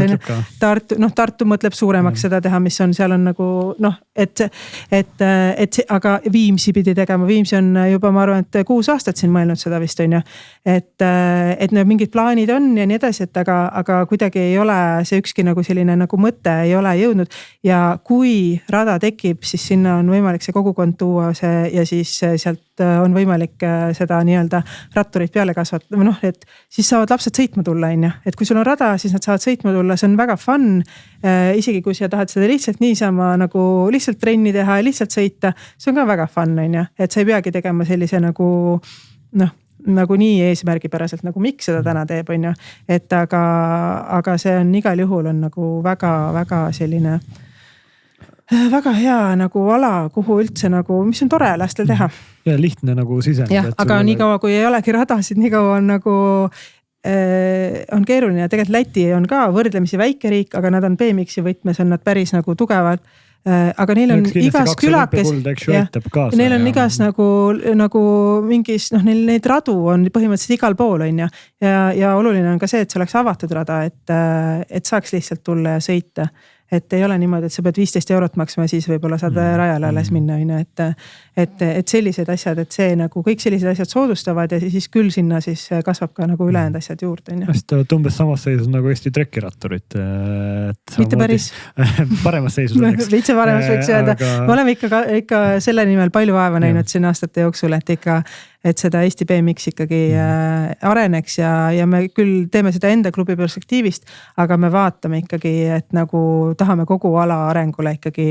Tartu mõtleb suuremaks seda teha, mis on, seal on nagu aga Viimsi pidi tegema. Viimsi on juba, ma arvan, et 6 aastat siin mõelnud seda vist on ju. Et need mingid plaanid on ja nii edasi, et aga kuidagi ei ole see ükski nagu selline nagu mõte ei ole jõudnud. Ja kui rada tekib, siis sinna on võimalik see kogukond tuua see ja siis sealt on võimalik seda nii-öelda ratturit peale kasvatada. Et siis saavad lapsed sõitma tulla, on ju. Et kui sul on rada, siis nad saavad sõitma tulla, see on väga fun. Isegi kui sa tahad seda lihtsalt niisama nagu lihtsalt trenni teha ja lihtsalt sõita, see on ka väga fun, on ju. Et sa ei peagi tegema sellise nagu nii eesmärgipäraselt, nagu miks seda täna teeb, on ju. Et aga see on igal juhul on nagu väga selline väga hea nagu ala, kuhu üldse nagu, mis on tore lastel teha. Ja lihtne nagu siseneda. Jah, aga nii kaua, kui ei olegi radasid, nii kaua on nagu on keeruline. Tegelikult Läti on ka võrdlemisi väike riik, aga nad on BMX-i võtmes, on nad päris nagu tugevad. Aga neil on igas külakes, neil on igas nagu mingis, neil neid radu on põhimõtteliselt igal pool on ja oluline on ka see, et see oleks avatud rada, et saaks lihtsalt tulla ja sõita. Et ei ole niimoodi, et sa pead 15 eurot maksma ja siis võib-olla saad rajale alles minna. Et sellised asjad, et see nagu kõik sellised asjad soodustavad ja siis küll sinna siis kasvab ka nagu ülejäänud asjad juurde. Hästi umbes samas seisus nagu Eesti trekiratturid. Mitte päris. Paremas seisus õnneks. Vitse paremas võiks öelda. Me oleme ikka selle nimel palju vaeva näinud siin aastate jooksul, et seda Eesti BMX ikkagi areneks ja me küll teeme seda enda klubi perspektiivist, aga me vaatame ikkagi, et nagu tahame kogu ala arengule ikkagi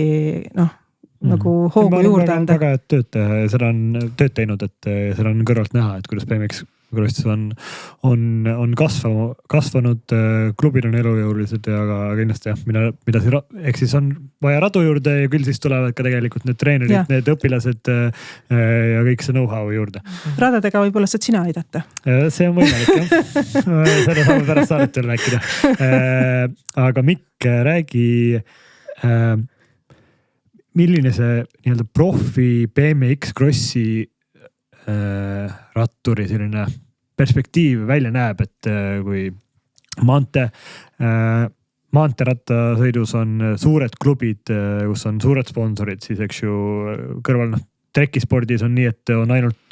nagu hoogu juurde anda. Väga head tööd teha ja seda on tööd teinud, et seda on kõrvalt näha, et kuidas BMX on kasvanud, klubid on elujõulised ja kindlasti eks siis on vaja radu juurde ja küll siis tulevad ka tegelikult need treenerid, need õpilased ja kõik see know-how juurde. Radadega võib-olla saad sina aidata. See on võimalik, jah. Seda saame pärast saadet veel rääkida. Aga Mikk, räägi, milline see nii-öelda profi BMX Crossi ratturi selline perspektiiv välja näeb, et kui maanteerattasõidus on suured klubid, kus on suured sponsorid, siis eks ju kõrval trekispordis on nii, et on ainult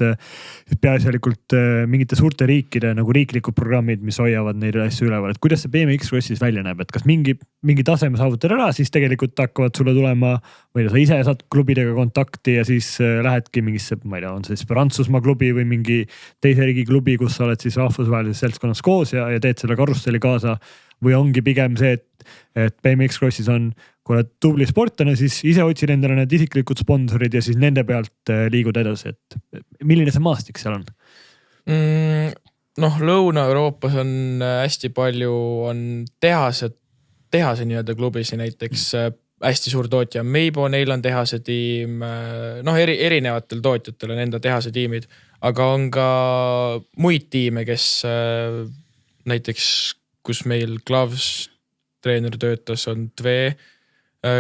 peaasjalikult mingite suurte riikide nagu riiklikud programmid, mis hoiavad neid asju üleval. Et kuidas see BMX Crossis välja näeb, et kas mingi taseme saavutada ära, siis tegelikult hakkavad sulle tulema või sa ise saad klubidega kontakti ja siis lähedki mingisse, ma ei tea, on see siis Prantsusmaa klubi või mingi teise riigi klubi, kus sa oled siis rahvusvahelises seltskonnas koos ja teed selle karusselli kaasa. Või ongi pigem see, et BMX Crossis on, kui oled tubli sportlane, siis ise otsid endale need isiklikud sponsorid ja siis nende pealt liigud edasi, et milline see maastik seal on? Lõuna-Euroopas on hästi palju on tehase nii-öelda klubisi, näiteks hästi suur tootja Meibo, neil on tehase tiim, erinevatel tootjatel on enda tehase tiimid, aga on ka muid tiime, kes näiteks kus meil Gloves treener töötas, on Tve,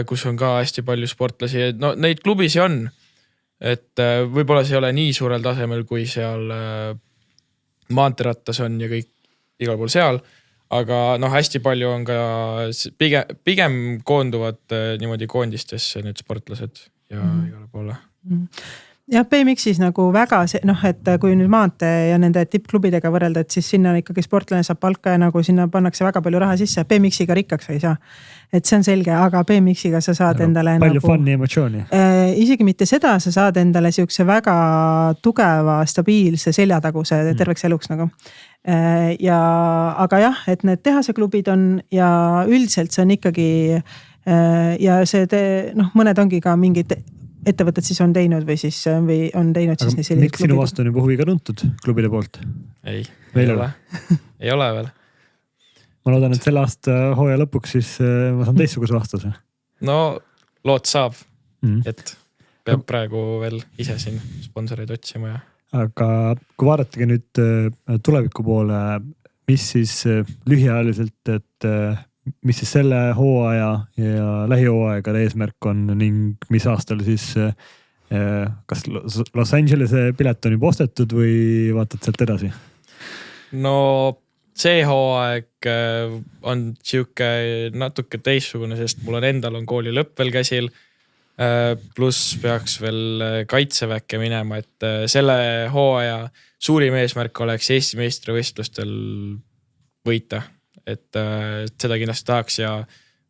kus on ka hästi palju sportlasi. Neid klubisi on, et võib-olla see ei ole nii suurel tasemel, kui seal maanteerattas on ja kõik igal pool seal, aga hästi palju on ka pigem koonduvad niimoodi koondistesse need sportlased ja igale poole. Jah, BMX-is nagu väga see, et kui nüüd maantee ja nende tippklubidega võrrelda, et siis sinna ikkagi sportlane saab palka ja nagu sinna pannakse väga palju raha sisse. BMX-iga rikkaks ei saa. Et see on selge, aga BMX-iga sa saad endale palju fun'i emotsiooni. Isegi mitte seda, sa saad endale siukse väga tugeva, stabiilse seljataguse terveks eluks nagu. Aga jah, et need tehaseklubid on ja üldiselt see on ikkagi ja see mõned ongi ka mingid ettevõtted siis on teinud või on teinud siis sellised klubid. Miks sinu vastu on juba huvi ka tuntud klubide poolt? Ei ole. Ei ole veel. Ma loodan, et selle aasta hooaja lõpuks siis ma saan teistsuguse vastuse. Lood saab, et peab praegu veel ise siin sponsoreid otsima. Aga kui vaadatagi nüüd tuleviku poole, mis siis lühiajaliselt, et mis siis selle hooaja ja lähihooaegade eesmärk on ning mis aastal siis kas Los Angelese pilet on juba ostetud või vaatad sealt edasi? No see hooaeg on siuke natuke teistsugune, sest mul on endal on kooli lõpp veel käsil. Pluss peaks veel kaitseväkke minema, et selle hooaja suurim eesmärk oleks Eesti meistrivõistlustel võita. Et seda kindlasti tahaks ja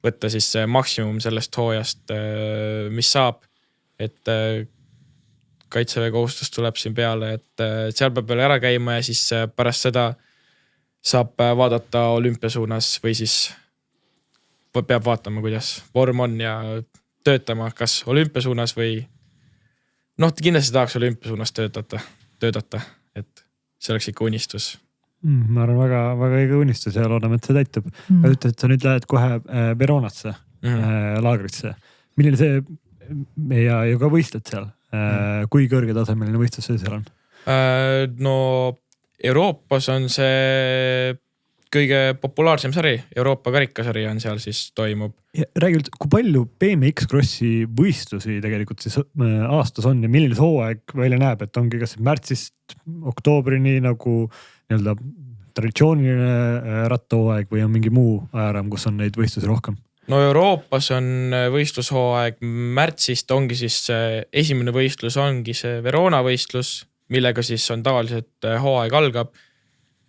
võtta siis maksimum sellest hooajast, mis saab. Et kaitseväe kohustus tuleb siin peale, et seal peab veel ära käima ja siis pärast seda saab vaadata olümpia suunas või siis peab vaatama, kuidas vorm on ja töötama kas olümpia suunas või kindlasti tahaks olümpia suunas töötada, et see oleks ikka unistus. Ma arvan väga õige unistus ja loodame, et see täitub. Ütlesid, et sa nüüd lähed kohe Veronasse, laagrisse. Milline see ja ka võistled seal? Kui kõrge tasemeline võistlus see seal on? No Euroopas on see kõige populaarsem sari, Euroopa karikasari on seal siis toimub. Räägi üldse, kui palju BMX Crossi võistlusi tegelikult siis aastas on ja milline see hooaeg välja näeb, et ongi kas märtsist oktoobrini nagu nii-öelda traditsiooniline rattahooaeg või on mingi muu ajaraam, kus on neid võistlusi rohkem? No Euroopas on võistlushooaeg märtsist, ongi siis esimene võistlus ongi see Verona võistlus, millega siis on tavaliselt hooaeg algab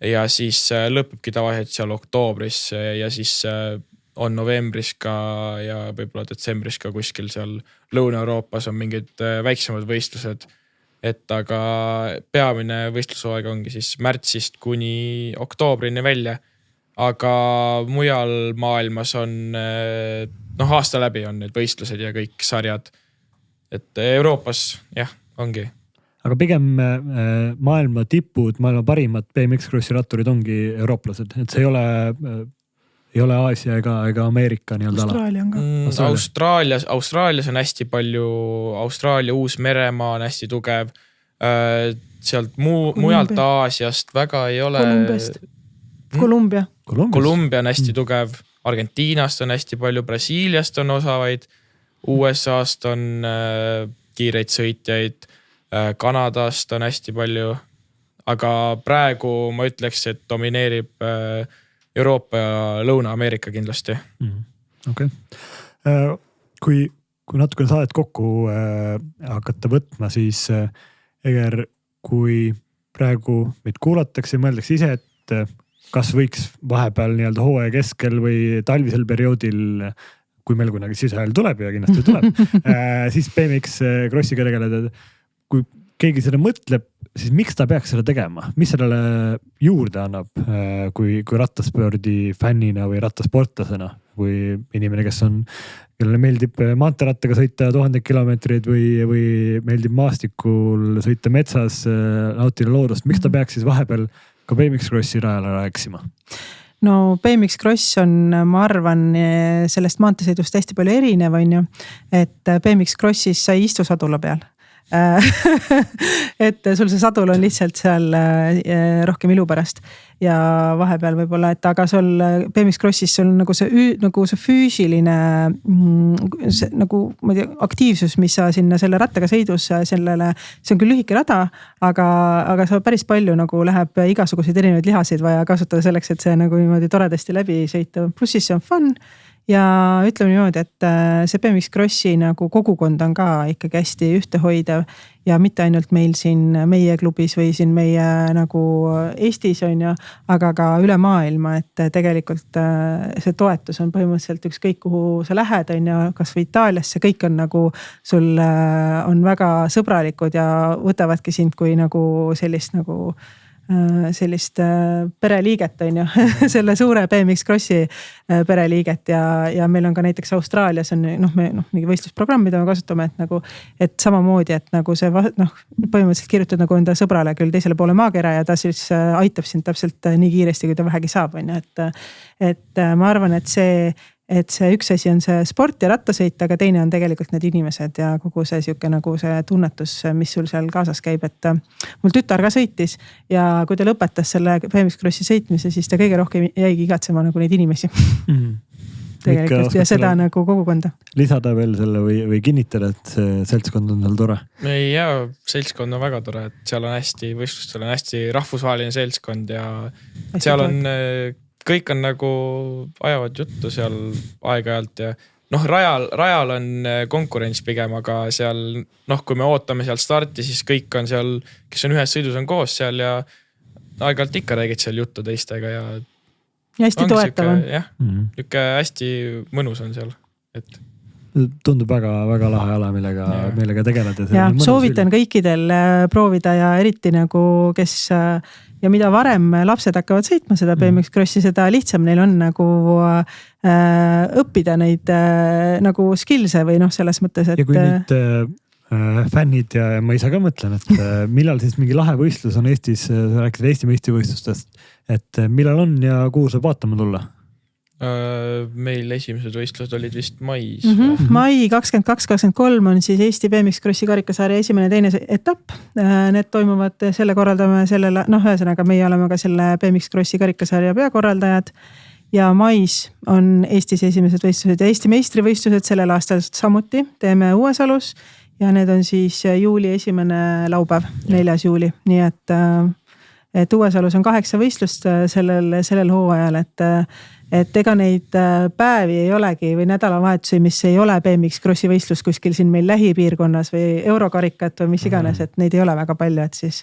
ja siis lõpebki tavaliselt seal oktoobris ja siis on novembris ka ja võib-olla detsembris ka kuskil seal Lõuna-Euroopas on mingid väiksemad võistlused. Et aga peamine võistlushooaeg ongi siis märtsist kuni oktoobrini välja. Aga mujal maailmas on, aasta läbi on need võistlused ja kõik sarjad. Et Euroopas, jah, ongi. Aga pigem maailma tipud, maailma parimad BMX Crossi ratturid ongi eurooplased, et see ei ole Aasia ega Ameerika nii-öelda ala. Austraalia on ka. Austraalias on hästi palju, Austraalia, Uus-Meremaa on hästi tugev. Sealt mujalt Aasiast väga ei ole. Kolumbia on hästi tugev. Argentiinast on hästi palju, Brasiiliast on osavaid. USA-st on kiireid sõitjaid. Kanadast on hästi palju. Aga praegu ma ütleks, et domineerib Euroopa ja Lõuna-Ameerika kindlasti. Okay. Kui natukene saadet kokku hakata võtma, siis Eger, kui praegu meid kuulatakse ja mõeldakse ise, et kas võiks vahepeal nii-öelda hooaja keskel või talvisel perioodil, kui meil kunagi siseajal tuleb ja kindlasti tuleb, siis BMX Crossiga tegeleda. Kui keegi seda mõtleb, siis miks ta peaks seda tegema? Mis sellele juurde annab, kui rattaspordi fännina või rattasportlasena või inimene, kellele meeldib maanteerattaga sõita 1000 kilomeetreid või meeldib maastikul sõita metsas, nautida loodust. Miks ta peaks siis vahepeal ka BMX Crossi rajale rääksima? No BMX Cross on, ma arvan, sellest maanteesõidust hästi palju erinev, on ju, et BMX Crossis sa ei istu sadula peal. Et sul see sadul on lihtsalt seal rohkem ilu pärast ja vahepeal võib-olla, et aga sul BMX Crossis sul nagu see füüsiline nagu ma ei tea, aktiivsus, mis sa sinna selle rattaga sõidus see on küll lühike rada, aga sa päris palju nagu läheb igasuguseid erinevaid lihaseid vaja kasutada selleks, et see nagu niimoodi toredasti läbi sõita. Plussis see on fun. Ja ütleme niimoodi, et see BMX Crossi nagu kogukond on ka ikkagi hästi ühtehoidev ja mitte ainult meil siin meie klubis või siin meie nagu Eestis on ju, aga ka üle maailma, et tegelikult see toetus on põhimõtteliselt ükskõik kuhu sa lähed on ju, kas või Itaaliasse, kõik on nagu sul on väga sõbralikud ja võtavadki sind kui nagu sellist pereliiget on ju, selle suure BMX Crossi pereliiget ja meil on ka näiteks Austraalias on mingi võistlusprogramm, mida me kasutame, et samamoodi, et nagu see põhimõtteliselt kirjutad nagu enda sõbrale küll teisele poole maakera ja ta siis aitab sind täpselt nii kiiresti, kui ta vähegi saab, on ju, et ma arvan, et see üks asi on see sport ja rattasõit, aga teine on tegelikult need inimesed ja kogu see siuke nagu see tunnetus, mis sul seal kaasas käib, et mul tütar ka sõitis ja kui ta lõpetas selle BMX Crossi sõitmise, siis ta kõige rohkem jäigi igatsema nagu neid inimesi. tegelikult ja seda nagu kogukonda. Lisada veel selle või kinnitada, et see seltskond on seal tore? Ja seltskond on väga tore, et seal on hästi, võistlustel on hästi rahvusvaheline seltskond ja seal on, kõik on nagu ajavad juttu seal aeg-ajalt ja rajal on konkurents pigem, aga seal, kui me ootame seal starti, siis kõik on seal, kes on ühes sõidus on koos seal ja aeg-ajalt ikka räägid seal juttu teistega ja hästi toetav. Jah, niuke hästi mõnus on seal, et tundub väga lahe ala, millega tegeleda. Ja soovitan kõikidel proovida ja eriti nagu, kes ja mida varem lapsed hakkavad sõitma seda BMX Crossi, seda lihtsam neil on nagu õppida neid nagu skillse või selles mõttes, et. Ja kui nüüd fännid ja ma ise ka mõtlen, et millal siis mingi lahe võistlus on Eestis, sa rääkisid Eesti meistrivõistlustest, et millal on ja kuhu saab vaatama tulla? Meil esimesed võistlused olid vist mais. Mai 22-23 on siis Eesti BMX Crossi karikasarja esimene teine etapp. Need toimuvad, selle korraldame sellele, ühesõnaga meie oleme ka selle BMX Crossi karikasarja peakorraldajad ja mais on Eestis esimesed võistlused ja Eesti meistrivõistlused sellel aastal samuti teeme Uuesalus ja need on siis juuli esimene laupäev, 4. juuli, nii et Uuesalus on 8 võistlust sellel hooajal, et ega neid päevi ei olegi või nädalavahetusi, mis ei ole BMX Crossi võistlus kuskil siin meil lähipiirkonnas või eurokarikat või mis iganes, et neid ei ole väga palju, et siis.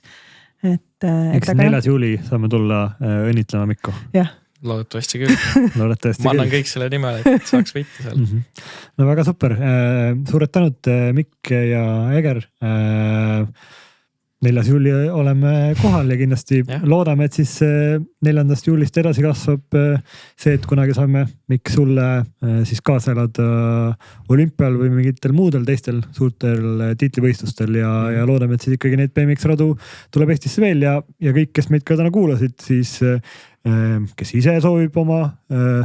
Eks 4. juuli saame tulla õnnitlema Mikko. Jah. Loodetavasti küll. Ma annan kõik selle nimel, et saaks võita seal. No väga super. Suured tänud Mikk ja Eger. 4. juuli oleme kohal ja kindlasti loodame, et siis 4. juulist edasi kasvab see, et kunagi saame Mikk sulle siis kaasa elada olümpial või mingitel muudel teistel suurtel tiitlivõistlustel ja loodame, et siis ikkagi neid BMX radu tuleb Eestisse veel ja kõik, kes meid ka täna kuulasid, siis kes ise soovib oma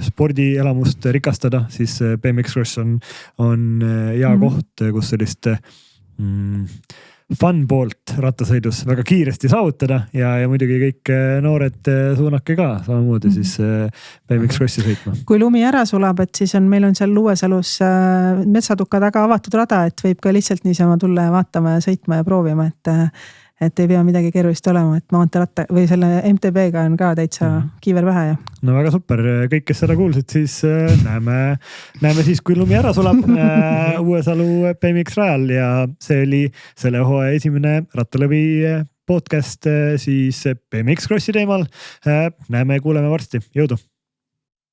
spordielamust rikastada, siis BMX Cross on hea koht, kus sellist fun poolt rattasõidus väga kiiresti saavutada ja muidugi kõik noored suunake ka samamoodi siis BMX Crossi sõitma. Kui lumi ära sulab, et siis meil on seal Uuesalus metsatuka taga avatud rada, et võib ka lihtsalt niisama tulla ja vaatama ja sõitma ja proovima, et ei pea midagi keerulist olema, et maanteeratta või selle MTB-ga on ka täitsa kiiver pähe ja. No väga super, kõik, kes seda kuulsid, siis näeme siis, kui lumi ära sulab Uuesalu BMX rajal ja see oli selle hooaja esimene Rattalõvi podcast siis BMX Crossi teemal. Näeme ja kuuleme varsti, jõudu!